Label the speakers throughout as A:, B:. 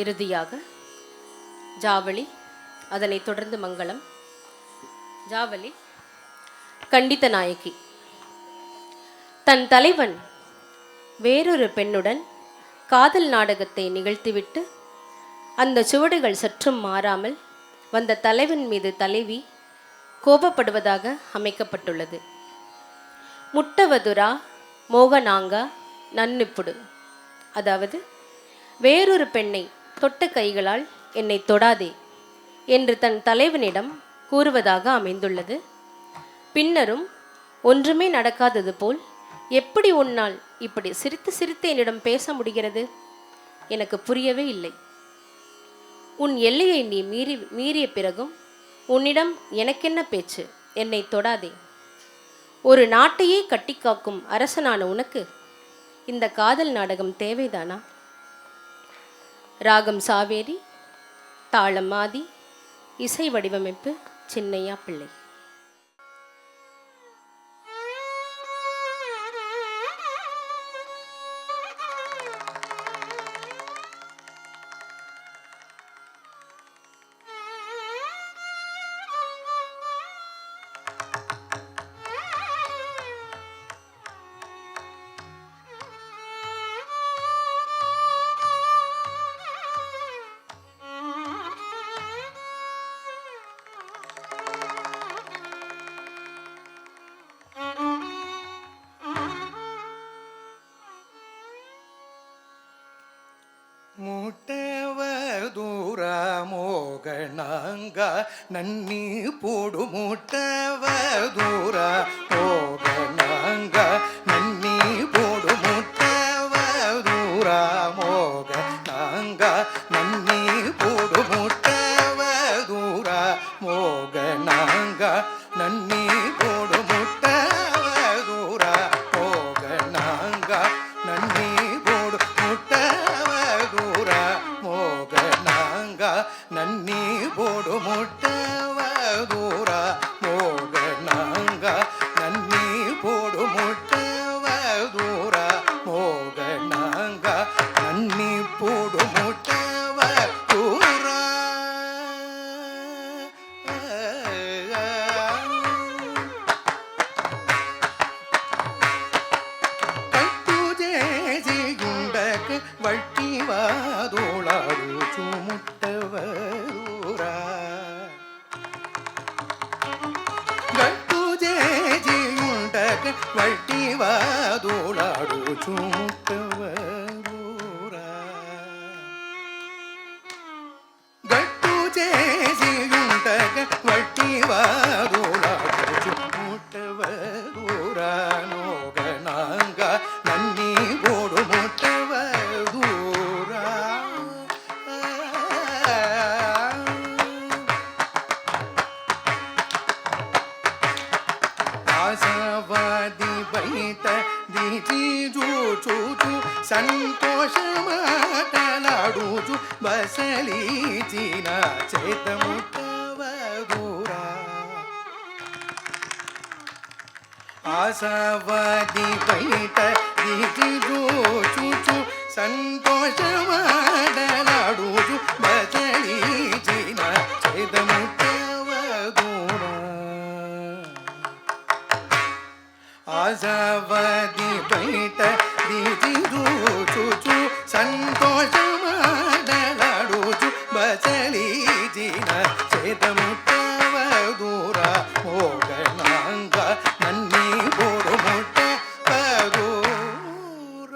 A: இறுதியாக ஜாவளி, அதனைத் தொடர்ந்து மங்களம். ஜாவளி. கண்டித்த நாயகி. தன் தலைவன் வேறொரு பெண்ணுடன் காதல் நாடகத்தை நிகழ்த்திவிட்டு அந்த சுவடுகள் சற்றும் மாறாமல் வந்த தலைவன் மீது தலைவி கோபப்படுவதாக அமைக்கப்பட்டுள்ளது. முட்டவதுரா மோகனாங்கா நன்னிப்புடு, அதாவது வேறொரு பெண்ணை தொட்ட கைகளால் என்னை தொடாதே என்று தன் தலைவனிடம் கூறுவதாக அமைந்துள்ளது. பின்னரும் ஒன்றுமே நடக்காதது போல், எப்படி உன்னால் இப்படி சிரித்து சிரித்து என்னிடம் பேச முடிகிறது? எனக்கு புரியவே இல்லை. உன் எல்லையை நீ மீறிய பிறகும் உன்னிடம் எனக்கென்ன பேச்சு? என்னை தொடாதே. ஒரு நாட்டையே கட்டி காக்கும் அரசனான உனக்கு இந்த காதல் நாடகம் தேவைதானா? ராகம் சாவேரி, தாளம் ஆதி, இசை வடிவமைப்பு சின்னையா பிள்ளை.
B: ಮುಟ್ಟವದೂರ ಮೋಗಣಾಂಗ ನನ್ನಿ ಪೂಡು ಮುಟ್ಟವದೂರ ಮೋಗಣಾಂಗ ನನ್ನಿ ಪೂಡು ಮುಟ್ಟವದೂರ ಮೋಗಣಾಂಗ ನನ್ನಿ ಪೂಡು ಮುಟ್ಟವದೂರ ಮೋಗಣಾಂಗ ನನ್ನಿ ಪೂಡು ಮುಟ್ಟವದೂರ ಮೋಗಣಾಂಗ ನನ್ನಿ ಪೂಡು ಮುಟ್ಟ ನನ್ನಿ ಬೋಡು ಮುಟ್ಟವ ದೂರ ಮೋಗಣಾಂಗ ನನ್ನಿ ಬೋಡು ಮುಟ್ಟವ ದೂರ ಮೋಗಣಾಂಗ ನನ್ನಿ ಬೋಡು ಮುಟ್ಟವ ದೂರ. ಕಟ್ಟು ಜೇಜಿಯುಂಡಕ್ಕೆ ವಟ್ಟಿವಾದೋಳಾಡು ಚುಮುಟ್ಟವೂರ. ಗಟ್ಟು ಜೇಜಿಯುಂಡಕ್ಕೆ ವಟ್ಟಿವಾದೋಳಾಡು ಚುಮುಟ್ಟವೂರ. ಗಟ್ಟು ಜೇಜಿಯುಂಡಕ್ಕೆ ವಟ್ಟಿವಾದೋಳಾಡು ಚುಮುಟ್ಟವೂರ. ಮೋಗಣಾಂಗ ನನ್ನಿ ಬೋಡು ಮುಟ್ಟವ ದೂರ. ಆಶಾವಾದಿ ಬೈತ ದಿಜು ಚೂಚು ಸಂತೋಷ ಮಾತನಾಡುಚು ಬಸಲಿ ಚೀನ ಚೇತ ಮುಟ್ಟವ ದೂರ. ಆಶಾವಾದಿ ಬೈತ ದಿಜು ಚೂಚು ಸಂತೋಷ ಮಾತನಾಡುಚು ಬಸಲಿ ಚೀನ ಚೇತ ಮುಟ್ಟವ ದೂರ. ಆಶಾವಾದಿ ಬೈತ ದಿಜು ಚೂಚು ಸಂತೋಷ ಮಾತನಾಡುಚು ಬಸಲಿ ಚೀನ ಚೇತ ಮುಟ್ಟವ ದೂರ. ಮೋಗಣಾಂಗ ನನ್ನಿ ಬೋಡು ಮುಟ್ಟವ ದೂರ.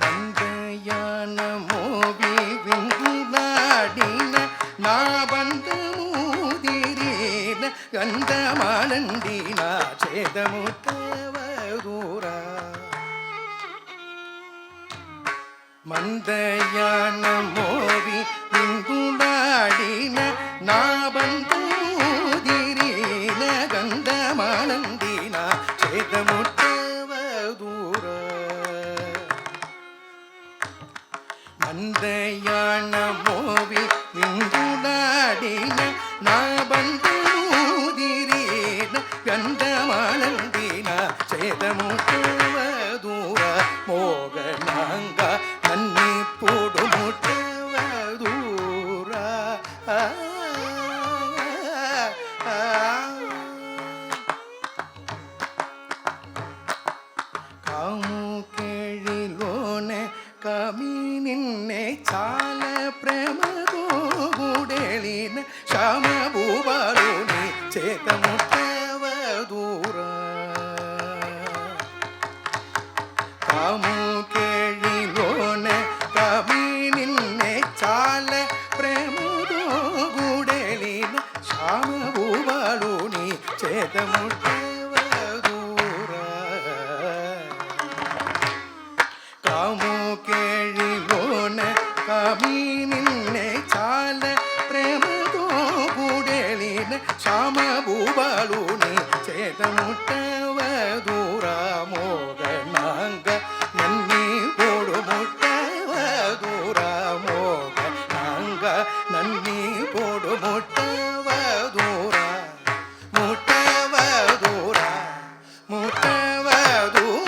B: ನಂದಯಾನ ಮೋವಿ ವಿಂಗುನಾಡಿನ ನಾ ಬಂದ ಮೂದಿರೀನ ಗಂಧ ಮಾನಂದಿನ ಛೇದ ಮುಟ್ಟವ ದೂರ. ಮಂದಯಾನ ಮೋವಿ ವಿಂಗುನಾಡಿನ ನಾ ಬಂದ ಮೂದಿರೀನ ಗಂಧ ಮಾನಂದಿನ ಛೇದ ಮುಟ್ಟವ ದೂರ. ಮಂದಯಾನ ಮೋವಿ ವಿಂಗುನಾಡಿನ ನಾ ಬಂದ ಮೂದಿರೀನ ಗಂಧ ಗಂಧಮಾನಂದಿನ ಚೇತಮುಟ್ಟುವ ದೂರ ಮೋಗನಾಂಗ ನನ್ನಿ ಪೂಡು ಮುಟ್ಟುವ ದೂರ ಕಾಮು ಕೇಳಿಲೋನೆ ಕಮಿ ನಿನ್ನೆ ಚಾಲ ಪ್ರೇಮದೋ ಗುಡೇಳಿನ ಶ್ಯಾಮ ಭೂಬಾಲು ನೀ ಚೇತ ಮುಟ್ಟವ ದೂರ ಕಾಮು ಕೇಳಿಲೋನೆ ಕಮಿ ನಿನ್ನೆ ಚಾಲ ಪ್ರೇಮದೋ ಗುಡೇಳಿನ ಶ್ಯಾಮ ಭೂಬಾಲು ನೀ ಚೇತ ಮುಟ್ಟವ ದೂರ ಕಾಮು ಕೇಳಿಲೋನ ಕಮಿ ನಿನ್ನೆ ಚಾಲ ಪ್ರೇಮದೋ ಗುಡೇಳಿನ ಶ್ಯಾಮ ಭೂಬಾಲು ನೀ ಚೇತ ಮುಟ್ಟವ ದೂರ ಮೋಗನಾಂಗ ನನ್ನಿ ಪೋಡು ಮುಟ್ಟವ ದೂರ ಮೋಗನಾಂಗ ನನ್ನಿ ಪೋಡು ಮುಟ್ಟವ ದೂರ ಮುಟ್ಟವ ದೂರ ಮುಟ್ಟವ ದೂರ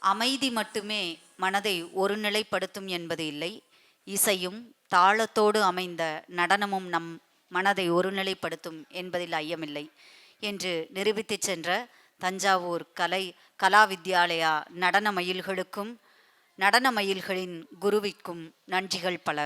C: அமைதி மட்டுமே மனதை ஒருநிலைப்படுத்தும் என்பது இல்லை. இசையும் தாளத்தோடு அமைந்த நடனமும் நம் மனதை ஒருநிலைப்படுத்தும் என்பதில் ஐயமில்லை என்று நிரூபித்து சென்ற தஞ்சாவூர் கலா வித்யாலயா நடன மயில்களுக்கும் நடன மயில்களின் குருவிற்கும் நன்றிகள் பல.